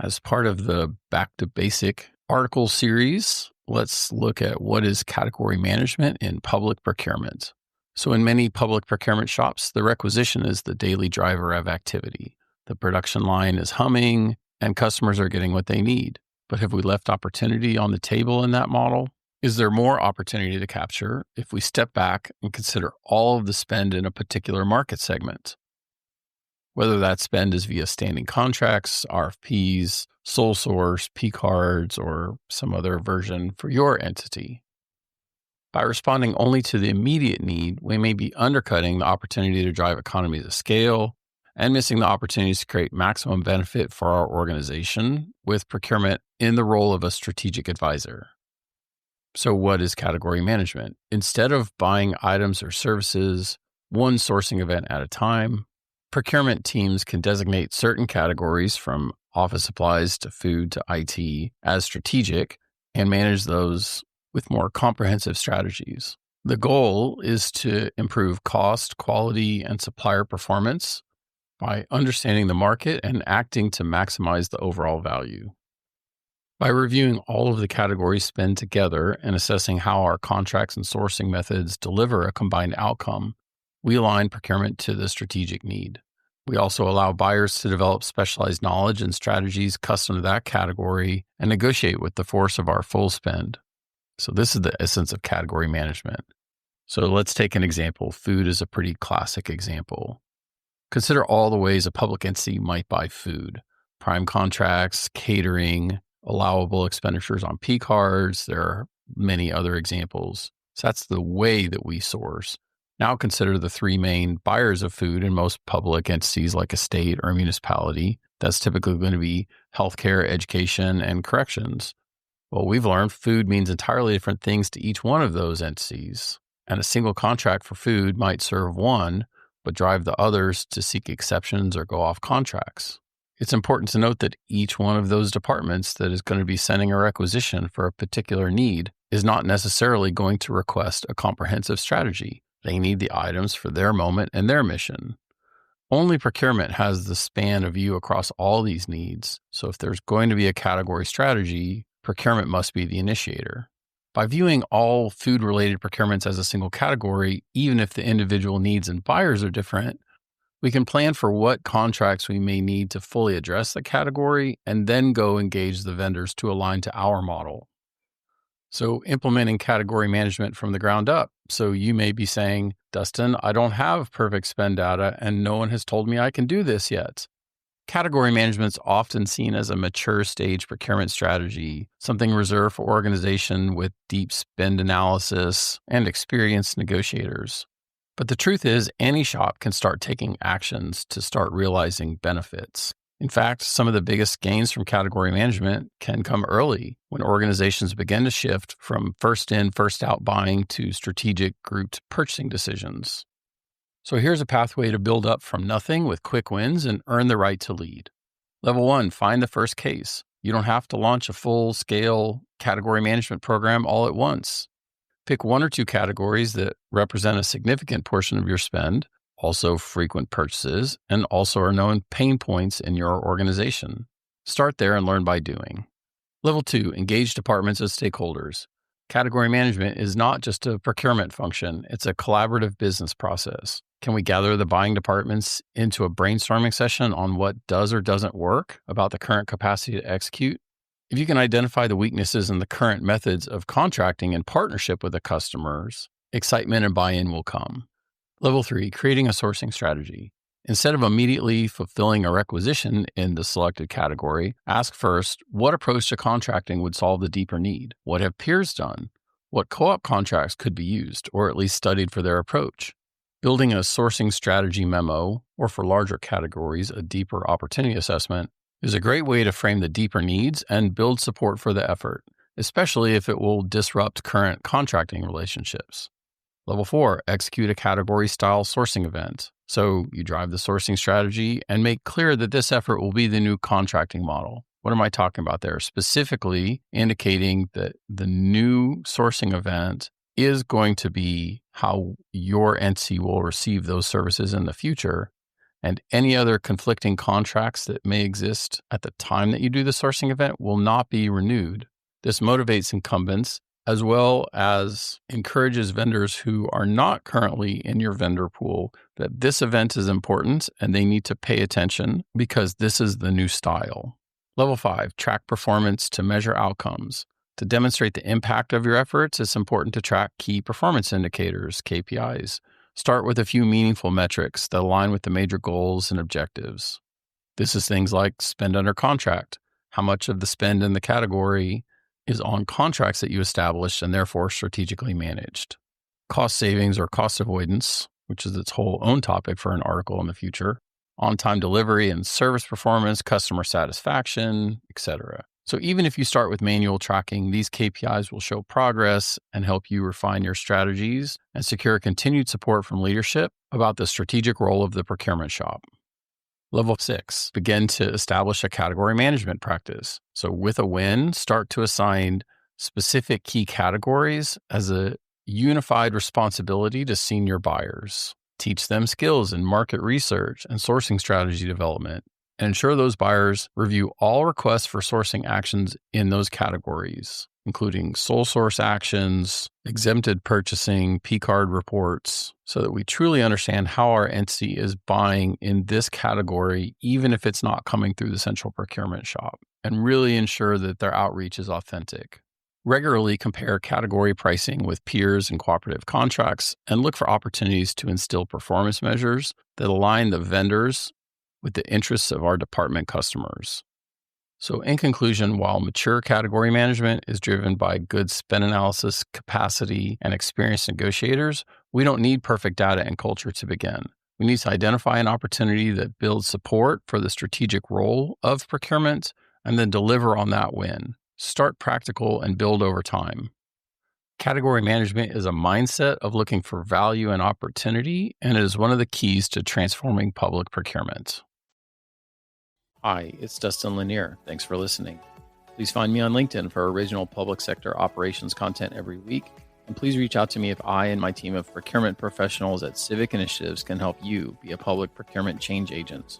As part of the Back to Basic article series, let's look at what is category management in public procurement. So in many public procurement shops, the requisition is the daily driver of activity. The production line is humming and customers are getting what they need. But have we left opportunity on the table in that model? Is there more opportunity to capture if we step back and consider all of the spend in a particular market segment? Whether that spend is via standing contracts, RFPs, sole source, P cards, or some other version for your entity. By responding only to the immediate need, we may be undercutting the opportunity to drive economies of scale and missing the opportunities to create maximum benefit for our organization with procurement in the role of a strategic advisor. So what is category management? Instead of buying items or services, one sourcing event at a time, procurement teams can designate certain categories from office supplies to food to IT as strategic and manage those with more comprehensive strategies. The goal is to improve cost, quality, and supplier performance by understanding the market and acting to maximize the overall value. By reviewing all of the categories spend together and assessing how our contracts and sourcing methods deliver a combined outcome, we align procurement to the strategic need. We also allow buyers to develop specialized knowledge and strategies custom to that category and negotiate with the force of our full spend. So this is the essence of category management. So let's take an example. Food is a pretty classic example. Consider all the ways a public entity might buy food: prime contracts, catering, allowable expenditures on P cards. There are many other examples. So that's the way that we source. Now consider the three main buyers of food in most public entities like a state or a municipality. That's typically going to be healthcare, education, and corrections. Well, we've learned food means entirely different things to each one of those entities. And a single contract for food might serve one, but drive the others to seek exceptions or go off contracts. It's important to note that each one of those departments that is going to be sending a requisition for a particular need is not necessarily going to request a comprehensive strategy. They need the items for their moment and their mission. Only procurement has the span of view across all these needs. So if there's going to be a category strategy, procurement must be the initiator. By viewing all food-related procurements as a single category, even if the individual needs and buyers are different, we can plan for what contracts we may need to fully address the category and then go engage the vendors to align to our model. So implementing category management from the ground up. So you may be saying, Dustin, I don't have perfect spend data and no one has told me I can do this yet. Category management is often seen as a mature stage procurement strategy, something reserved for organizations with deep spend analysis and experienced negotiators. But the truth is, any shop can start taking actions to start realizing benefits. In fact, some of the biggest gains from category management can come early when organizations begin to shift from first in, first out buying to strategic grouped purchasing decisions. So here's a pathway to build up from nothing with quick wins and earn the right to lead. Level 1, find the first case. You don't have to launch a full-scale category management program all at once. Pick one or two categories that represent a significant portion of your spend, also frequent purchases, and also are known pain points in your organization. Start there and learn by doing. Level 2, engage departments as stakeholders. Category management is not just a procurement function, it's a collaborative business process. Can we gather the buying departments into a brainstorming session on what does or doesn't work about the current capacity to execute? If you can identify the weaknesses in the current methods of contracting in partnership with the customers, excitement and buy-in will come. Level 3, creating a sourcing strategy. Instead of immediately fulfilling a requisition in the selected category, ask first, what approach to contracting would solve the deeper need? What have peers done? What co-op contracts could be used, or at least studied for their approach? Building a sourcing strategy memo, or for larger categories, a deeper opportunity assessment, is a great way to frame the deeper needs and build support for the effort, especially if it will disrupt current contracting relationships. Level 4, execute a category-style sourcing event. So you drive the sourcing strategy and make clear that this effort will be the new contracting model. What am I talking about there? Specifically indicating that the new sourcing event is going to be how your entity will receive those services in the future, and any other conflicting contracts that may exist at the time that you do the sourcing event will not be renewed. This motivates incumbents as well as encourages vendors who are not currently in your vendor pool that this event is important and they need to pay attention because this is the new style. Level 5, track performance to measure outcomes. To demonstrate the impact of your efforts, it's important to track key performance indicators, KPIs. Start with a few meaningful metrics that align with the major goals and objectives. This is things like spend under contract, how much of the spend in the category is on contracts that you established and therefore strategically managed. Cost savings or cost avoidance, which is its whole own topic for an article in the future. On-time delivery and service performance, customer satisfaction, etc. So even if you start with manual tracking, these KPIs will show progress and help you refine your strategies and secure continued support from leadership about the strategic role of the procurement shop. Level 6, begin to establish a category management practice. So with a win, start to assign specific key categories as a unified responsibility to senior buyers. Teach them skills in market research and sourcing strategy development, and ensure those buyers review all requests for sourcing actions in those categories, including sole source actions, exempted purchasing, P-card reports, so that we truly understand how our entity is buying in this category, even if it's not coming through the central procurement shop, and really ensure that their outreach is authentic. Regularly compare category pricing with peers and cooperative contracts, and look for opportunities to instill performance measures that align the vendors with the interests of our department customers. So in conclusion, while mature category management is driven by good spend analysis, capacity, and experienced negotiators, we don't need perfect data and culture to begin. We need to identify an opportunity that builds support for the strategic role of procurement and then deliver on that win. Start practical and build over time. Category management is a mindset of looking for value and opportunity, and it is one of the keys to transforming public procurement. Hi, it's Dustin Lanier. Thanks for listening. Please find me on LinkedIn for original public sector operations content every week. And please reach out to me if I and my team of procurement professionals at Civic Initiatives can help you be a public procurement change agent.